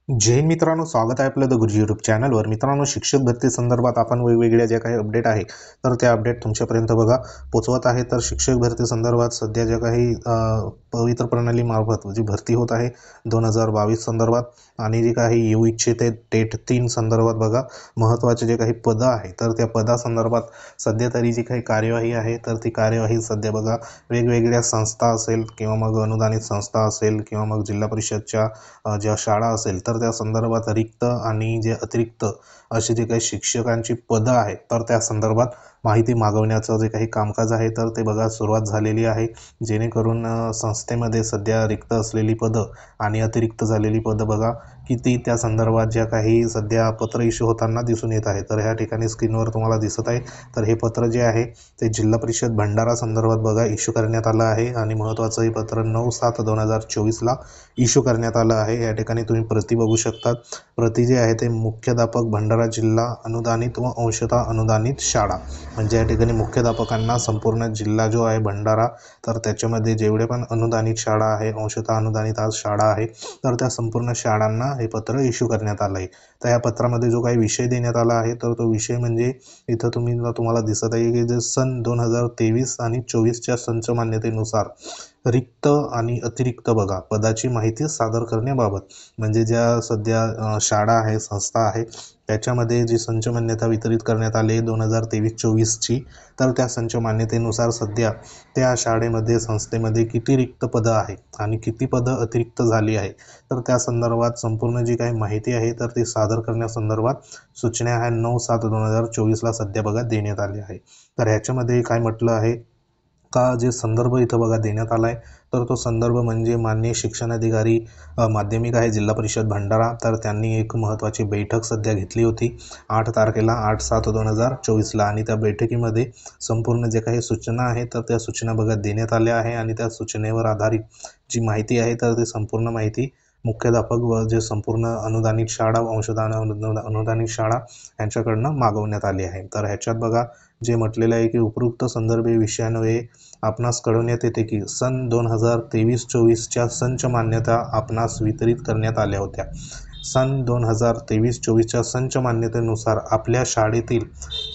जय हिंद मित्रांनो, स्वागत आहे आपलं द गुरुजी यूट्यूब चॅनलवर. मित्रांनो, शिक्षक भरती संदर्भात आपण वेगवेगळ्या ज्या काही अपडेट आहे तर त्या अपडेट तुमच्यापर्यंत पोचवत आहे. तर शिक्षक भरती संदर्भात सध्या ज्या काही पवित्र प्रणाली मार्फत जी भरती होत आहे 2022 संदर्भात आणि जे काही येऊ इच्छिते टेट 3 संदर्भात महत्त्वाचे जे काही पदं आहे तर त्या पदासंदर्भात सध्या तरी जी काही कार्यवाही आहे तर ती कार्यवाही सध्या वेगवेगळ्या संस्था असेल किंवा मग अनुदानित संस्था असेल किंवा मग जिल्हा परिषदच्या ज्या शाळा असेल तर त्या संदर्भात रिक्त आणि जे अतिरिक्त असे जे काही शिक्षकांची पदं आहेत तर त्या संदर्भात माहिती मागवण्याचं जे काही कामकाज आहे तर ते सुरुवात झालेली आहे. जेणेकरून संस्थेमध्ये सध्या रिक्त असलेली पदं आणि अतिरिक्त झालेली पदं किती त्या संदर्भात ज्या काही सध्या पत्र इश्यू होताना दिसून येत आहे. तर ह्या ठिकाणी स्क्रीनवर तुम्हाला दिसत आहे. तर हे पत्र जे आहे ते जिल्हा परिषद भंडारा संदर्भात इश्यू करण्यात आलं आहे आणि महत्त्वाचं हे पत्र 9/7/2024ला इश्यू करण्यात आलं आहे. या ठिकाणी तुम्ही प्रति बघू शकतात. प्रति जे आहे ते मुख्याध्यापक भंडारा जिल्हा अनुदानित व अंशतः अनुदानित शाळा, म्हणजे या ठिकाणी मुख्याध्यापकांना संपूर्ण जिल्हा जो आहे भंडारा तर त्याच्यामध्ये जेवढे पण अनुदानित शाळा आहे, अंशतः अनुदानित आज शाळा आहे तर त्या संपूर्ण शाळांना हे पत्र इश्यू करण्यात आलं आहे. तर या पत्रामध्ये जो काही विषय देण्यात आला आहे तर तो विषय म्हणजे इथं तुम्हाला दिसत आहे की जे सन 2023 आणि 24च्या संच मान्यतेनुसार रिक्त आणि अतिरिक्त पदाची माहिती सादर करण्याबाबत, म्हणजे ज्या सध्या शाळा आहे, संस्था आहे त्याच्यामध्ये जी संच मान्यता वितरित करण्यात आली 2023-24ची तर त्या संच मान्यतेनुसार सध्या त्या शाळेमध्ये संस्थेमध्ये किती रिक्त पदं आहे आणि किती पदं अतिरिक्त झाली आहे तर त्या संदर्भात संपूर्ण जी काही माहिती आहे तर ती सादर करण्यासंदर्भात सूचना ह्या 9/7/2024ला सध्या देण्यात आली आहे. तर ह्याच्यामध्ये काय म्हटलं आहे का जे संदर्भ इथं देण्यात आला आहे तर तो संदर्भ म्हणजे माननीय शिक्षणाधिकारी माध्यमिक आहे जिल्हा परिषद भंडारा तर त्यांनी एक महत्त्वाची बैठक सध्या घेतली होती 8 तारखेला 8/7/2024ला आणि त्या बैठकीमध्ये संपूर्ण जे काही सूचना आहेत तर त्या सूचना देण्यात आल्या आहे आणि त्या सूचनेवर आधारित जी माहिती आहे तर ती संपूर्ण माहिती मुख्याध्यापक व जे संपूर्ण अनुदानित शाळा अनुदानित शाळा यांच्याकडनं मागवण्यात आली आहे. तर ह्याच्यात जे म्हटलेलं आहे की उपरोक्त संदर्भीय विषयान्वये आपणास कळवण्यात येते की सन 2023-24च्या संच मान्यता आपणास वितरित करण्यात आल्या होत्या. सन 2023-24च्या संच मान्यतेनुसार आपल्या शाळेतील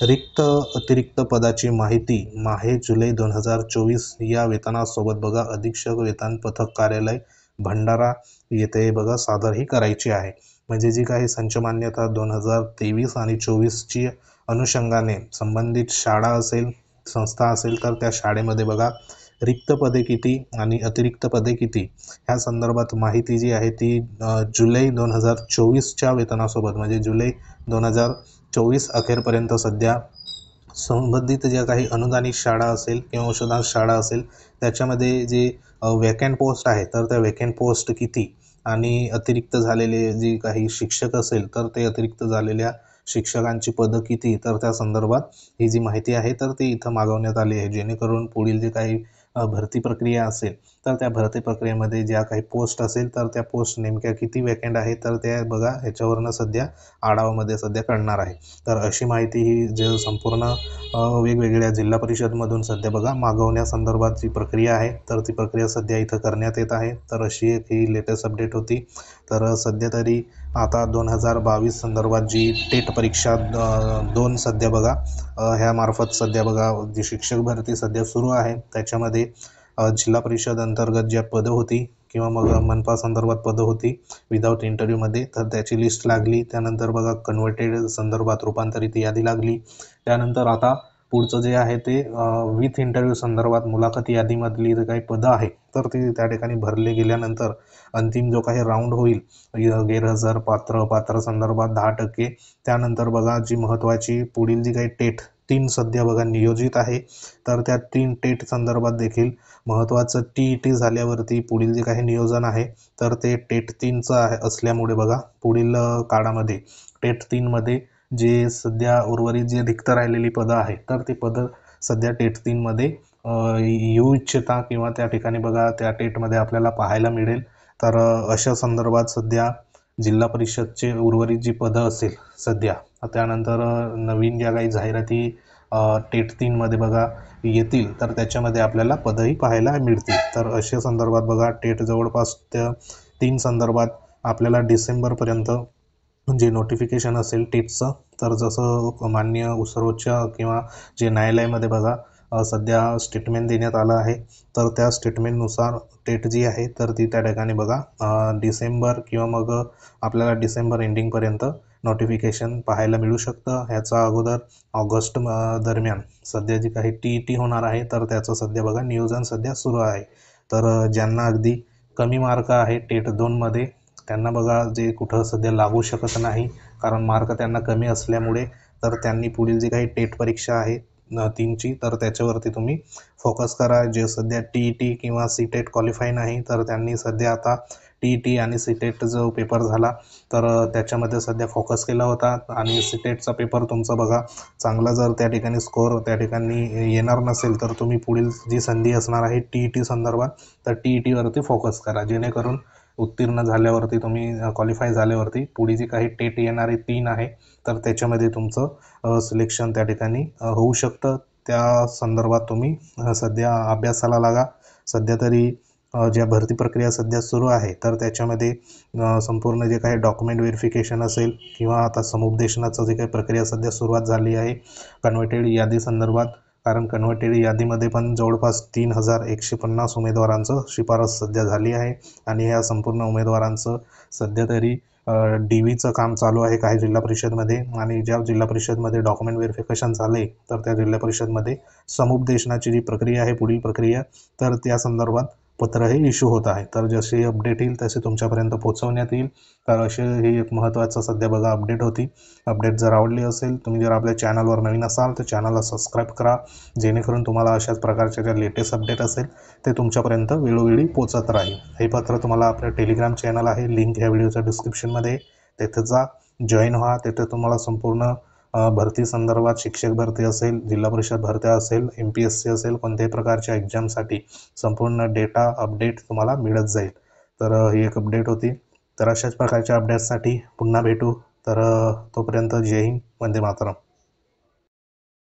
रिक्त अतिरिक्त पदाची माहिती जुलै 2024 या वेतनासोबत अधीक्षक वेतन पथक कार्यालय भंडारा येथे सादरही करायची आहे. म्हणजे जी काही संच मान्यता 2023 आणि 24ची अनुषंगाने संबंधित शाळा असेल, संस्था असेल तर त्या शाळेमध्ये रिक्त पदे किती आणि अतिरिक्त पदे किती ह्या संदर्भात माहिती जी आहे ती जुलै 2024च्या वेतनासोबत, म्हणजे जुलै 2024 अखेरपर्यंत सध्या संबंधित ज्या काही अनुदानित शाळा असेल किंवा अंशदान शाळा असेल त्याच्यामध्ये जे वेकंट पोस्ट आहे तर त्या वेकंट पोस्ट किती आणि अतिरिक्त झालेले जे काही शिक्षक असेल तर ते अतिरिक्त झालेल्या शिक्षकांची पदं किती तर त्या संदर्भात ही जी माहिती आहे तर ती इथं मागवण्यात आली आहे. जेणेकरून पुढील जे काही भरती प्रक्रिया असेल तर त्या भरती प्रक्रियेमध्ये ज्या काही पोस्ट असेल तर त्या पोस्ट नेमक्या किती वेकंट आहे तर त्या ह्याच्यावरनं सध्या आढावामध्ये सध्या कळणार आहे. तर अशी माहिती ही जे संपूर्ण वेगवेगळ्या जिल्हा परिषदमधून सध्या मागवण्यासंदर्भात जी प्रक्रिया आहे तर ती प्रक्रिया सध्या इथं करण्यात येत आहे. तर अशी एक ही लेटेस्ट अपडेट होती. तर सध्या तरी आता 2022 संदर्भात जी टेट परीक्षा 2 सध्या ह्या मार्फत सध्या जी शिक्षक भरती सध्या सुरू आहे त्याच्यामध्ये जिल्हा परिषद अंतर्गत ज्या पदं होती किंवा मग मनपा संदर्भात पदं होती विदाऊट इंटरव्ह्यूमध्ये तर त्याची लिस्ट लागली. त्यानंतर कन्व्हर्टेड संदर्भात रूपांतरित यादी लागली. त्यानंतर आता पुढचं जे आहे ते विथ इंटरव्ह्यू संदर्भात मुलाखत यादीमधली जे काही पदं आहे तर ती त्या ठिकाणी भरले गेल्यानंतर अंतिम जो काही राऊंड होईल गैरहजर पात्र संदर्भात 10%. त्यानंतर जी महत्त्वाची पुढील जी काही टेट 3 सध्या नियोजित आहे तर त्या 3 टेट संदर्भात देखील महत्त्वाचं TET झाल्यावरती पुढील जे काही नियोजन आहे तर ते टेट 3चं असल्यामुळे पुढील काळामध्ये टेट 3मध्ये जे सध्या उर्वरित जे रिक्त राहिलेली पदं आहे तर ती पदं सध्या टेट 3मध्ये येऊ इच्छिता किंवा त्या ठिकाणी त्या टेटमध्ये आपल्याला पाहायला मिळेल. तर अशा संदर्भात सध्या जिल्हा परिषदचे उर्वरित जी पदं असेल सध्या त्यानंतर नवीन ज्या काही जाहिराती टेट 3मध्ये येतील तर त्याच्यामध्ये आपल्याला पदंही पाहायला मिळतील. तर अशा संदर्भात टेट जवळपास 3 संदर्भात आपल्याला डिसेंबरपर्यंत जे नोटिफिकेशन असेल टेटचं, तर जसं मान्य सर्वोच्च किंवा जे न्यायालयामध्ये बघा सध्या स्टेटमेंट देण्यात आलं आहे, तर त्या स्टेटमेंटनुसार टेट जी आहे तर ती त्या ठिकाणी बघा डिसेंबर किंवा मग आपल्याला डिसेंबर एंडिंगपर्यंत नोटिफिकेशन पाहायला मिळू शकतं. ह्याचा अगोदर ऑगस्ट दरम्यान सध्या जी काही TET होणार आहे तर त्याचं सध्या बघा नियोजन सध्या सुरू आहे. तर ज्यांना अगदी कमी मार्क आहे टेट 2मध्ये त्यांना बघा जे कुठं सध्या लागू शकत नाही, कारण मार्क त्यांना कमी असल्यामुळे, तर त्यांनी पुढील जी काही टेट परीक्षा आहे 3ची तर त्याच्यावरती तुम्ही फोकस करा. जे सध्या TET किंवा CTET क्वालिफाय नाही तर त्यांनी सध्या आता TET आणि CTET जो पेपर झाला तर त्याच्यामध्ये सध्या फोकस केला होता. आणि CTETचा पेपर तुमचा बघा चांगला जर त्या ठिकाणी स्कोअर त्या ठिकाणी येणार नसेल तर तुम्ही पुढील जी संधी असणार आहे TET संदर्भात तर TETवरती फोकस करा, जेणेकरून उत्तीर्ण झाल्यावरती तुम्ही क्वालिफाय झाल्यावरती पुढे जी काही टेट येणारी 3 आहे तर त्याच्यामध्ये तुमचं सिलेक्शन त्या ठिकाणी होऊ शकतं. त्या संदर्भात तुम्ही सध्या अभ्यासाला लागा. सध्या तरी ज्या भरती प्रक्रिया सध्या सुरू आहे तर त्याच्यामध्ये संपूर्ण जे काही डॉक्युमेंट व्हेरिफिकेशन असेल किंवा आता समुपदेशनाचं जे काही प्रक्रिया सध्या सुरुवात झाली आहे कन्व्हर्टेड यादी संदर्भात, कारण कन्व्हर्टेड यादीमध्ये पण जवळपास 3150 उमेदवारांचं शिफारस सध्या झाली आहे. आणि ह्या संपूर्ण उमेदवारांचं सध्या तरी DVचं काम चालू आहे काही जिल्हा परिषदमध्ये, आणि ज्या जिल्हा परिषदमध्ये डॉक्युमेंट व्हेरिफिकेशन झाले तर त्या जिल्हा परिषदमध्ये समुपदेशनाची जी प्रक्रिया आहे पुढील प्रक्रिया, तर त्या संदर्भात पत्र हे इश्यू होत आहे. तर जसे अपडेट येईल तसे तुमच्यापर्यंत पोहोचवण्यात येईल. तर असे ही एक महत्त्वाचं सध्या बघा अपडेट होती. अपडेट जर आवडली असेल, तुम्ही जर आपल्या चॅनलवर नवीन असाल तर चॅनलला सबस्क्राईब करा, जेणेकरून तुम्हाला अशाच प्रकारच्या ज्या लेटेस्ट अपडेट असेल ते तुमच्यापर्यंत वेळोवेळी पोहोचत राहील. हे पत्र तुम्हाला आपल्या टेलिग्राम चॅनल आहे, लिंक ह्या व्हिडिओच्या डिस्क्रिप्शनमध्ये, तेथे जा, जॉईन व्हा. तेथे तुम्हाला संपूर्ण भरती संदर्भात शिक्षक भरती असेल, जिल्हा परिषद भरत्या असेल, MPSC असेल, कोणत्याही प्रकारच्या एक्झामसाठी संपूर्ण डेटा अपडेट तुम्हाला मिळत जाईल. तर ही एक अपडेट होती. तर अशाच प्रकारच्या अपडेट्ससाठी पुन्हा भेटू. तर तोपर्यंत जय हिंद, वंदे मातरम.